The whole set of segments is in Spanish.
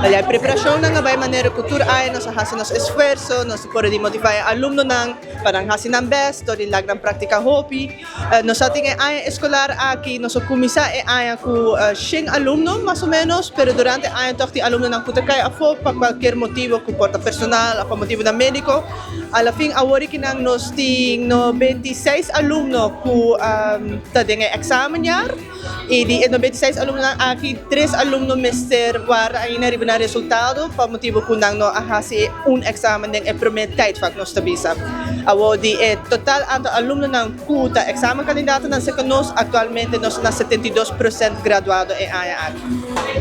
Olha, a preparação não vai maneira cultura ay nos hasin nos esfuerzo, nos por de motivar alumno nang parang hasin ang best, to lag ng praktika hobby. Nos ating ay escolar aqui nos kumisa ay ku sing alumno más o menos, pero durante ay tohti alumno nang kutakay afo pa qualquer motivo ku porta personal, apa motivo na médico. Alla fin awori kinang nos ting no 26 alumno ku tadeng examen yar. E di 96 alumno nang aqui 3 alumno mister war ay nariba na resultado pa motivo ko nang no ahasi un examen ng prometheid fak nos tabisa. Awo di total anto alumno ng kuta examen kandidato ng secondos actualmente nos na 72% graduado aya aqui.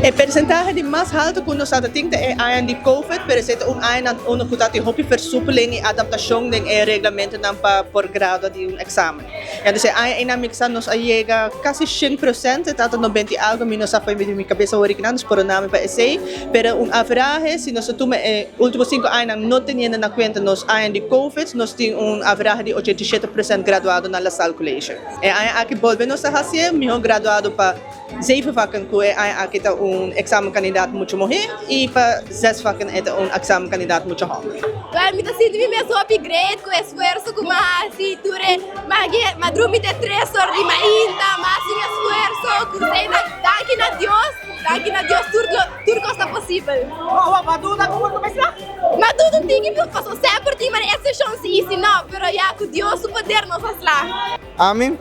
E percentaje de mais alto kuno sa ating aya di COVID pero sa un aya na uno kuta ti hopi versoepeling e adaptasyon ng reglamento ng pa por grado di un examen. Yan sa aya inamiksan nos ayega kasi 100% tato 90 algo minus sa mi cabeça original por namin pa essay pero un average si nos tume último 5 anos não teniendo na conta nos anos de COVID nos tem un average de 87% graduado na La Salle College. E aí aqui volvemos a fazer meu graduado para 7 vakken ko ay akita un examen kandidaat muito morrer e para 6 vakken é un examen kandidaat muito honger. Well, me sinto me mesmo upgrade com esforço com mais se ture madrumi de 3 horas de mainta, mas sem esforço, cruzei daqui na Deus tudo está possível. Maduda como tu pensa? Maduda tem que passar sempre mas essa chance isso não, pero já com Deus o poder nos faz lá. Amin,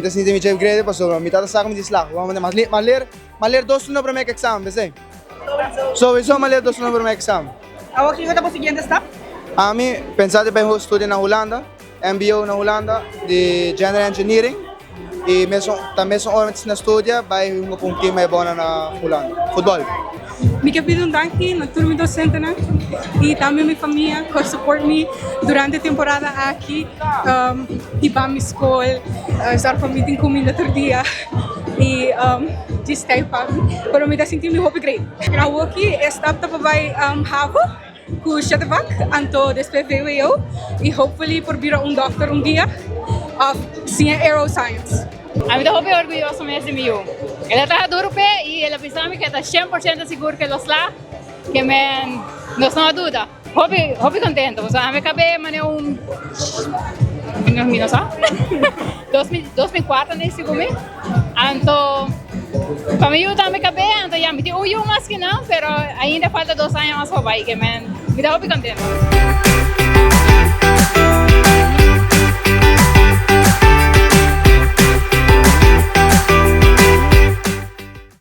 te sinto me chef grade paso mitad sa kami disla. Vamos na maler dos no para meu exam, bese. So isso maler dos no para meu exam. Awak kita po siguiente step? Ami pensate para estudar na Holanda, MBO na Holanda de General Engineering. E também são homens na estudia, vai um time mais bom na Holanda, futebol. Me quero dar aqui na turma docente, né? E também minha família que support me durante a temporada aqui, e para minha escola, estar para mim comida todo dia e just stay para mim, para me dar sentir me hope great. Eu aqui está para vai have com Shatavak, anto despedir eu e hopefully por vir doctor dia of aeroscience. A mí estoy orgulloso de SMU. Él está duro y él pensaba que está 100% seguro que los la, que me no es una duda. Hobby contento. O sea, me acabé de un no sé 2004 nesse filme. Então, para mim eu também acabei, então já me deu mais que não, pero ainda falta 2 anos mais para vai que me está hobby contento.